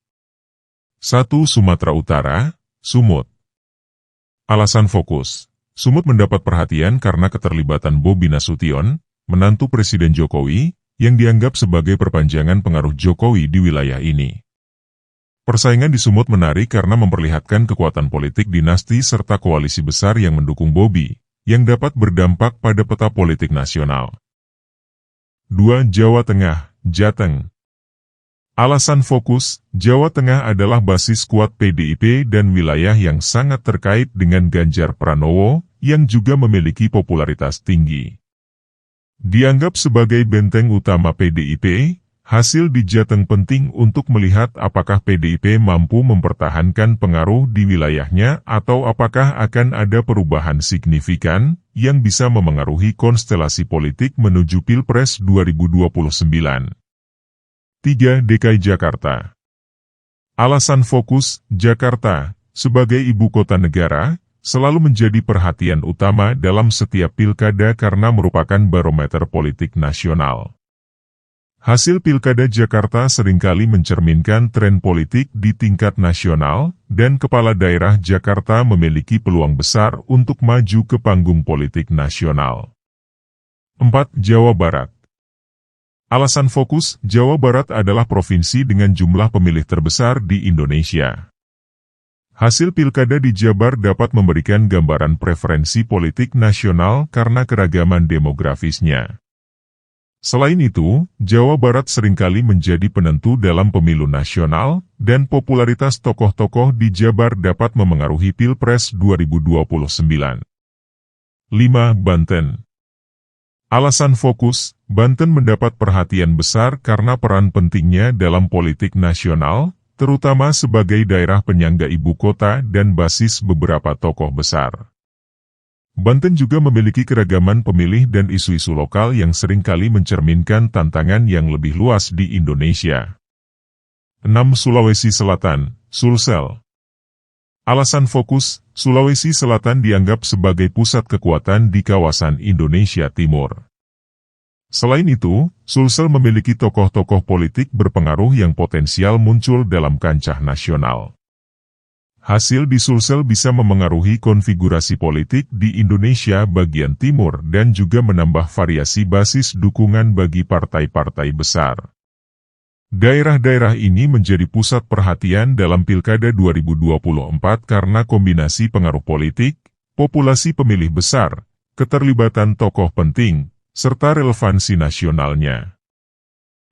1. Sumatera Utara, Sumut. Alasan fokus. Sumut mendapat perhatian karena keterlibatan Bobi Nasution, menantu Presiden Jokowi, yang dianggap sebagai perpanjangan pengaruh Jokowi di wilayah ini. Persaingan di Sumut menarik karena memperlihatkan kekuatan politik dinasti serta koalisi besar yang mendukung Bobi, yang dapat berdampak pada peta politik nasional. 2. Jawa Tengah, Jateng. Alasan fokus, Jawa Tengah adalah basis kuat PDIP dan wilayah yang sangat terkait dengan Ganjar Pranowo, yang juga memiliki popularitas tinggi. Dianggap sebagai benteng utama PDIP, hasil di Jateng penting untuk melihat apakah PDIP mampu mempertahankan pengaruh di wilayahnya atau apakah akan ada perubahan signifikan yang bisa memengaruhi konstelasi politik menuju Pilpres 2029. 3. DKI Jakarta. Alasan fokus Jakarta sebagai ibu kota negara selalu menjadi perhatian utama dalam setiap pilkada karena merupakan barometer politik nasional. Hasil pilkada Jakarta seringkali mencerminkan tren politik di tingkat nasional, dan kepala daerah Jakarta memiliki peluang besar untuk maju ke panggung politik nasional. 4. Jawa Barat. Alasan fokus Jawa Barat adalah provinsi dengan jumlah pemilih terbesar di Indonesia. Hasil pilkada di Jabar dapat memberikan gambaran preferensi politik nasional karena keragaman demografisnya. Selain itu, Jawa Barat seringkali menjadi penentu dalam pemilu nasional, dan popularitas tokoh-tokoh di Jabar dapat memengaruhi Pilpres 2029. 5. Banten. Alasan fokus, Banten mendapat perhatian besar karena peran pentingnya dalam politik nasional, terutama sebagai daerah penyangga ibu kota dan basis beberapa tokoh besar. Banten juga memiliki keragaman pemilih dan isu-isu lokal yang seringkali mencerminkan tantangan yang lebih luas di Indonesia. 6. Sulawesi Selatan, Sulsel. Alasan fokus, Sulawesi Selatan dianggap sebagai pusat kekuatan di kawasan Indonesia Timur. Selain itu, Sulsel memiliki tokoh-tokoh politik berpengaruh yang potensial muncul dalam kancah nasional. Hasil di Sulsel bisa memengaruhi konfigurasi politik di Indonesia bagian timur dan juga menambah variasi basis dukungan bagi partai-partai besar. Daerah-daerah ini menjadi pusat perhatian dalam Pilkada 2024 karena kombinasi pengaruh politik, populasi pemilih besar, keterlibatan tokoh penting, serta relevansi nasionalnya.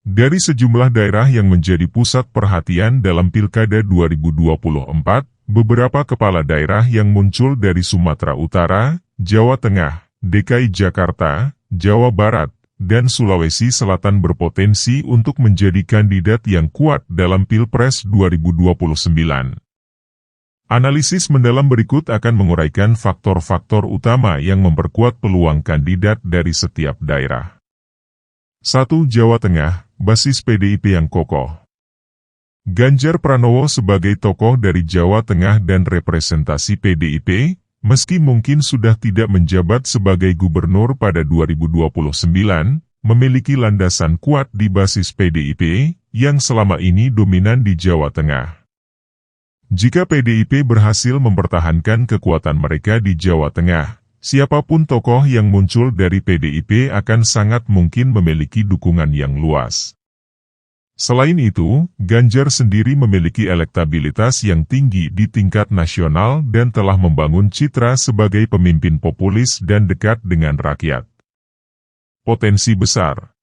Dari sejumlah daerah yang menjadi pusat perhatian dalam Pilkada 2024, beberapa kepala daerah yang muncul dari Sumatera Utara, Jawa Tengah, DKI Jakarta, Jawa Barat, dan Sulawesi Selatan berpotensi untuk menjadi kandidat yang kuat dalam Pilpres 2029. Analisis mendalam berikut akan menguraikan faktor-faktor utama yang memperkuat peluang kandidat dari setiap daerah. 1. Jawa Tengah, basis PDIP yang kokoh. Ganjar Pranowo sebagai tokoh dari Jawa Tengah dan representasi PDIP, meski mungkin sudah tidak menjabat sebagai gubernur pada 2029, memiliki landasan kuat di basis PDIP, yang selama ini dominan di Jawa Tengah. Jika PDIP berhasil mempertahankan kekuatan mereka di Jawa Tengah, siapapun tokoh yang muncul dari PDIP akan sangat mungkin memiliki dukungan yang luas. Selain itu, Ganjar sendiri memiliki elektabilitas yang tinggi di tingkat nasional dan telah membangun citra sebagai pemimpin populis dan dekat dengan rakyat. Potensi besar.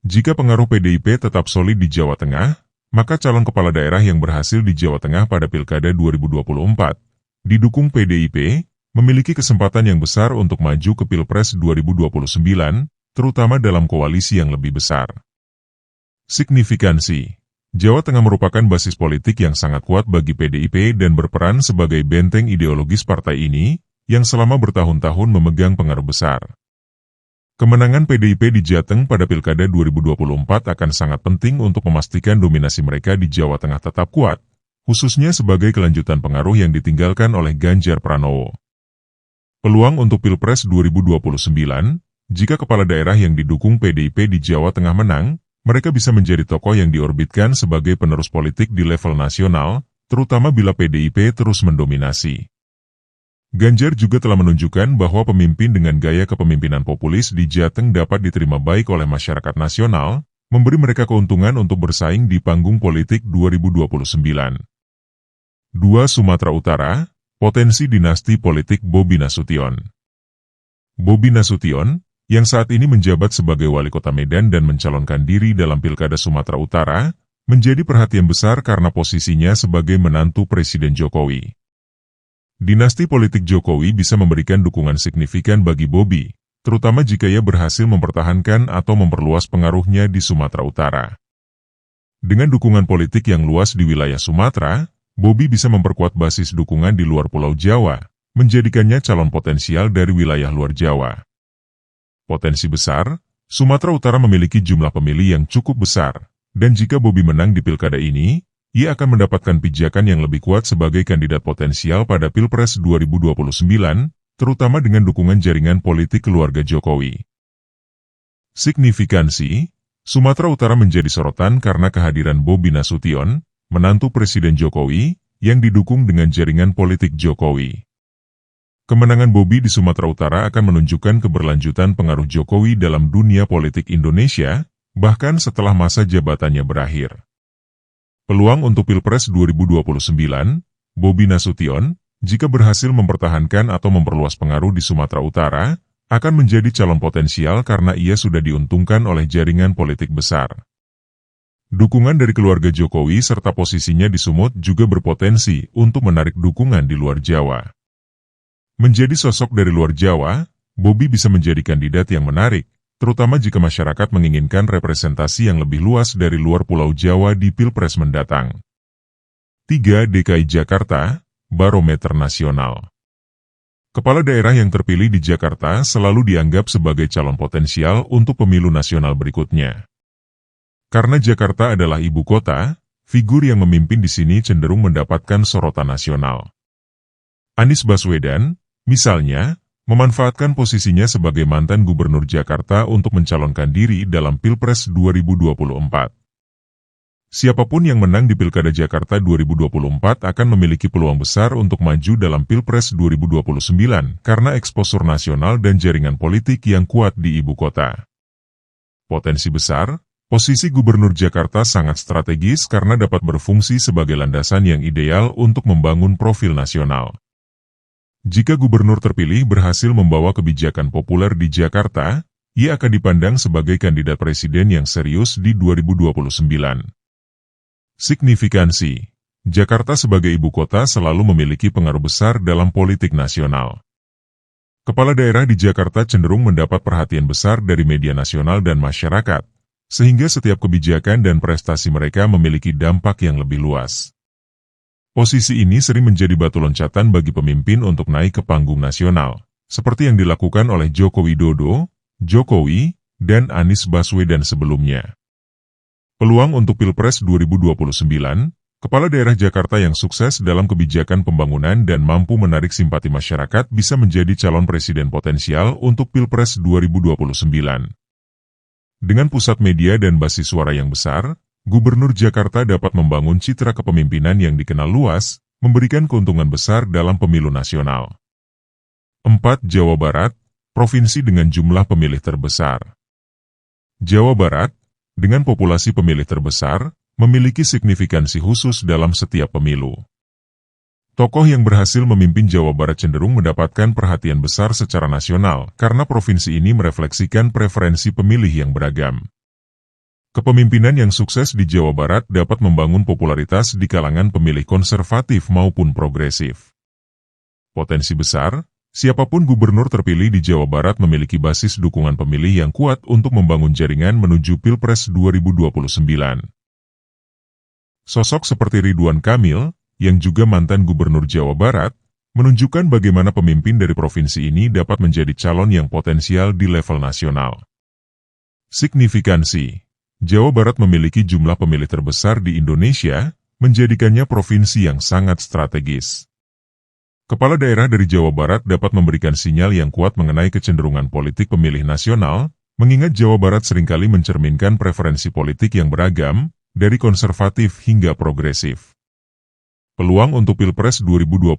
Jika pengaruh PDIP tetap solid di Jawa Tengah, maka calon kepala daerah yang berhasil di Jawa Tengah pada Pilkada 2024, didukung PDIP, memiliki kesempatan yang besar untuk maju ke Pilpres 2029, terutama dalam koalisi yang lebih besar. Signifikansi. Jawa Tengah merupakan basis politik yang sangat kuat bagi PDIP dan berperan sebagai benteng ideologis partai ini, yang selama bertahun-tahun memegang pengaruh besar. Kemenangan PDIP di Jateng pada Pilkada 2024 akan sangat penting untuk memastikan dominasi mereka di Jawa Tengah tetap kuat, khususnya sebagai kelanjutan pengaruh yang ditinggalkan oleh Ganjar Pranowo. Peluang untuk Pilpres 2029, jika kepala daerah yang didukung PDIP di Jawa Tengah menang, mereka bisa menjadi tokoh yang diorbitkan sebagai penerus politik di level nasional, terutama bila PDIP terus mendominasi. Ganjar juga telah menunjukkan bahwa pemimpin dengan gaya kepemimpinan populis di Jateng dapat diterima baik oleh masyarakat nasional, memberi mereka keuntungan untuk bersaing di panggung politik 2029. 2. Sumatera Utara, potensi dinasti politik Bobi Nasution. Bobi Nasution, yang saat ini menjabat sebagai wali kota Medan dan mencalonkan diri dalam Pilkada Sumatera Utara, menjadi perhatian besar karena posisinya sebagai menantu Presiden Jokowi. Dinasti politik Jokowi bisa memberikan dukungan signifikan bagi Bobi, terutama jika ia berhasil mempertahankan atau memperluas pengaruhnya di Sumatera Utara. Dengan dukungan politik yang luas di wilayah Sumatera, Bobi bisa memperkuat basis dukungan di luar Pulau Jawa, menjadikannya calon potensial dari wilayah luar Jawa. Potensi besar, Sumatera Utara memiliki jumlah pemilih yang cukup besar, dan jika Bobi menang di pilkada ini, ia akan mendapatkan pijakan yang lebih kuat sebagai kandidat potensial pada Pilpres 2029, terutama dengan dukungan jaringan politik keluarga Jokowi. Signifikansi, Sumatera Utara menjadi sorotan karena kehadiran Bobi Nasution, menantu Presiden Jokowi, yang didukung dengan jaringan politik Jokowi. Kemenangan Bobi di Sumatera Utara akan menunjukkan keberlanjutan pengaruh Jokowi dalam dunia politik Indonesia, bahkan setelah masa jabatannya berakhir. Peluang untuk Pilpres 2029, Bobi Nasution, jika berhasil mempertahankan atau memperluas pengaruh di Sumatera Utara, akan menjadi calon potensial karena ia sudah diuntungkan oleh jaringan politik besar. Dukungan dari keluarga Jokowi serta posisinya di Sumut juga berpotensi untuk menarik dukungan di luar Jawa. Menjadi sosok dari luar Jawa, Bobi bisa menjadi kandidat yang menarik, terutama jika masyarakat menginginkan representasi yang lebih luas dari luar Pulau Jawa di Pilpres mendatang. 3. DKI Jakarta, Barometer Nasional. Kepala daerah yang terpilih di Jakarta selalu dianggap sebagai calon potensial untuk pemilu nasional berikutnya. Karena Jakarta adalah ibu kota, figur yang memimpin di sini cenderung mendapatkan sorotan nasional. Anies Baswedan, misalnya, memanfaatkan posisinya sebagai mantan gubernur Jakarta untuk mencalonkan diri dalam Pilpres 2024. Siapapun yang menang di Pilkada Jakarta 2024 akan memiliki peluang besar untuk maju dalam Pilpres 2029 karena eksposur nasional dan jaringan politik yang kuat di ibu kota. Potensi besar, posisi gubernur Jakarta sangat strategis karena dapat berfungsi sebagai landasan yang ideal untuk membangun profil nasional. Jika gubernur terpilih berhasil membawa kebijakan populer di Jakarta, ia akan dipandang sebagai kandidat presiden yang serius di 2029. Signifikansi, Jakarta sebagai ibu kota selalu memiliki pengaruh besar dalam politik nasional. Kepala daerah di Jakarta cenderung mendapat perhatian besar dari media nasional dan masyarakat, sehingga setiap kebijakan dan prestasi mereka memiliki dampak yang lebih luas. Posisi ini sering menjadi batu loncatan bagi pemimpin untuk naik ke panggung nasional, seperti yang dilakukan oleh Joko Widodo, Jokowi, dan Anies Baswedan sebelumnya. Peluang untuk Pilpres 2029, kepala daerah Jakarta yang sukses dalam kebijakan pembangunan dan mampu menarik simpati masyarakat bisa menjadi calon presiden potensial untuk Pilpres 2029. Dengan pusat media dan basis suara yang besar, Gubernur Jakarta dapat membangun citra kepemimpinan yang dikenal luas, memberikan keuntungan besar dalam pemilu nasional. 4. Jawa Barat, provinsi dengan jumlah pemilih terbesar. Jawa Barat, dengan populasi pemilih terbesar, memiliki signifikansi khusus dalam setiap pemilu. Tokoh yang berhasil memimpin Jawa Barat cenderung mendapatkan perhatian besar secara nasional karena provinsi ini merefleksikan preferensi pemilih yang beragam. Kepemimpinan yang sukses di Jawa Barat dapat membangun popularitas di kalangan pemilih konservatif maupun progresif. Potensi besar, siapapun gubernur terpilih di Jawa Barat memiliki basis dukungan pemilih yang kuat untuk membangun jaringan menuju Pilpres 2029. Sosok seperti Ridwan Kamil, yang juga mantan gubernur Jawa Barat, menunjukkan bagaimana pemimpin dari provinsi ini dapat menjadi calon yang potensial di level nasional. Signifikansi, Jawa Barat memiliki jumlah pemilih terbesar di Indonesia, menjadikannya provinsi yang sangat strategis. Kepala daerah dari Jawa Barat dapat memberikan sinyal yang kuat mengenai kecenderungan politik pemilih nasional, mengingat Jawa Barat seringkali mencerminkan preferensi politik yang beragam, dari konservatif hingga progresif. Peluang untuk Pilpres 2029,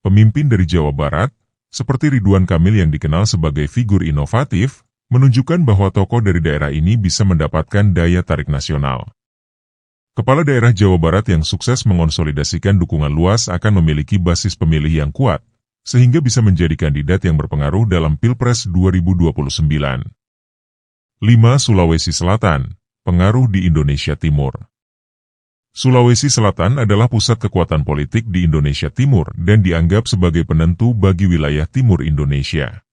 pemimpin dari Jawa Barat, seperti Ridwan Kamil yang dikenal sebagai figur inovatif, menunjukkan bahwa tokoh dari daerah ini bisa mendapatkan daya tarik nasional. Kepala daerah Jawa Barat yang sukses mengonsolidasikan dukungan luas akan memiliki basis pemilih yang kuat, sehingga bisa menjadi kandidat yang berpengaruh dalam Pilpres 2029. 5. Sulawesi Selatan, pengaruh di Indonesia Timur. Sulawesi Selatan adalah pusat kekuatan politik di Indonesia Timur dan dianggap sebagai penentu bagi wilayah timur Indonesia.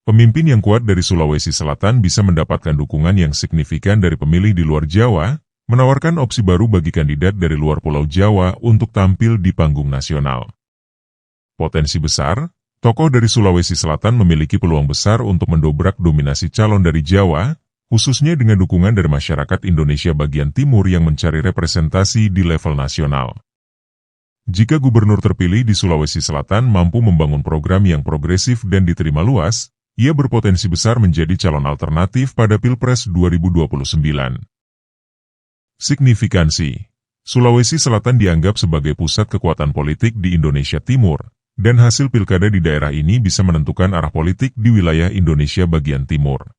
pemimpin yang kuat dari Sulawesi Selatan bisa mendapatkan dukungan yang signifikan dari pemilih di luar Jawa, menawarkan opsi baru bagi kandidat dari luar Pulau Jawa untuk tampil di panggung nasional. Potensi besar, tokoh dari Sulawesi Selatan memiliki peluang besar untuk mendobrak dominasi calon dari Jawa, khususnya dengan dukungan dari masyarakat Indonesia bagian timur yang mencari representasi di level nasional. Jika gubernur terpilih di Sulawesi Selatan mampu membangun program yang progresif dan diterima luas, ia berpotensi besar menjadi calon alternatif pada Pilpres 2029. Signifikansi: Sulawesi Selatan dianggap sebagai pusat kekuatan politik di Indonesia Timur, dan hasil pilkada di daerah ini bisa menentukan arah politik di wilayah Indonesia bagian timur.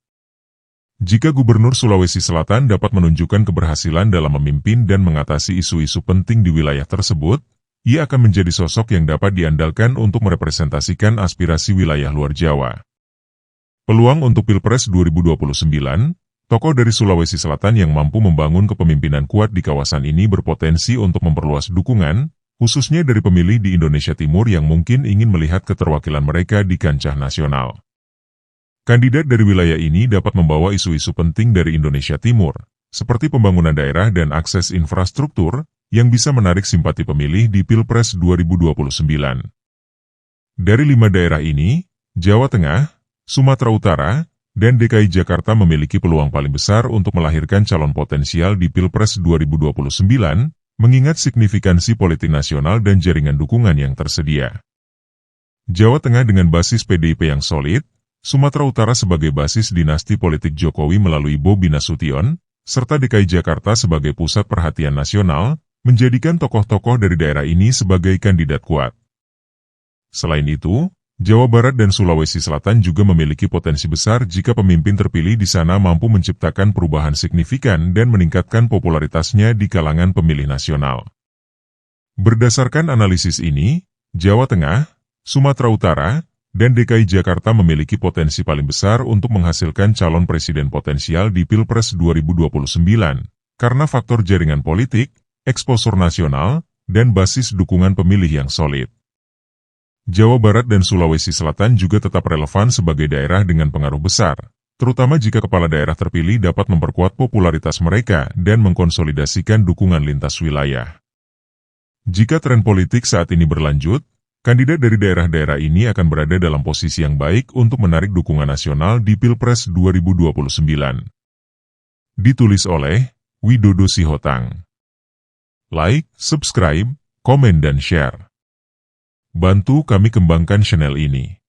Jika Gubernur Sulawesi Selatan dapat menunjukkan keberhasilan dalam memimpin dan mengatasi isu-isu penting di wilayah tersebut, ia akan menjadi sosok yang dapat diandalkan untuk merepresentasikan aspirasi wilayah luar Jawa. Peluang untuk Pilpres 2029, tokoh dari Sulawesi Selatan yang mampu membangun kepemimpinan kuat di kawasan ini berpotensi untuk memperluas dukungan, khususnya dari pemilih di Indonesia Timur yang mungkin ingin melihat keterwakilan mereka di kancah nasional. Kandidat dari wilayah ini dapat membawa isu-isu penting dari Indonesia Timur, seperti pembangunan daerah dan akses infrastruktur, yang bisa menarik simpati pemilih di Pilpres 2029. Dari 5 daerah ini, Jawa Tengah, Sumatera Utara, dan DKI Jakarta memiliki peluang paling besar untuk melahirkan calon potensial di Pilpres 2029, mengingat signifikansi politik nasional dan jaringan dukungan yang tersedia. Jawa Tengah dengan basis PDIP yang solid, Sumatera Utara sebagai basis dinasti politik Jokowi melalui Bobi Nasution, serta DKI Jakarta sebagai pusat perhatian nasional, menjadikan tokoh-tokoh dari daerah ini sebagai kandidat kuat. Selain itu, Jawa Barat dan Sulawesi Selatan juga memiliki potensi besar jika pemimpin terpilih di sana mampu menciptakan perubahan signifikan dan meningkatkan popularitasnya di kalangan pemilih nasional. Berdasarkan analisis ini, Jawa Tengah, Sumatera Utara, dan DKI Jakarta memiliki potensi paling besar untuk menghasilkan calon presiden potensial di Pilpres 2029, karena faktor jaringan politik, eksposur nasional, dan basis dukungan pemilih yang solid. Jawa Barat dan Sulawesi Selatan juga tetap relevan sebagai daerah dengan pengaruh besar, terutama jika kepala daerah terpilih dapat memperkuat popularitas mereka dan mengkonsolidasikan dukungan lintas wilayah. Jika tren politik saat ini berlanjut, kandidat dari daerah-daerah ini akan berada dalam posisi yang baik untuk menarik dukungan nasional di Pilpres 2029. Ditulis oleh Widodo Sihotang. Like, subscribe, komen dan share. Bantu kami kembangkan channel ini.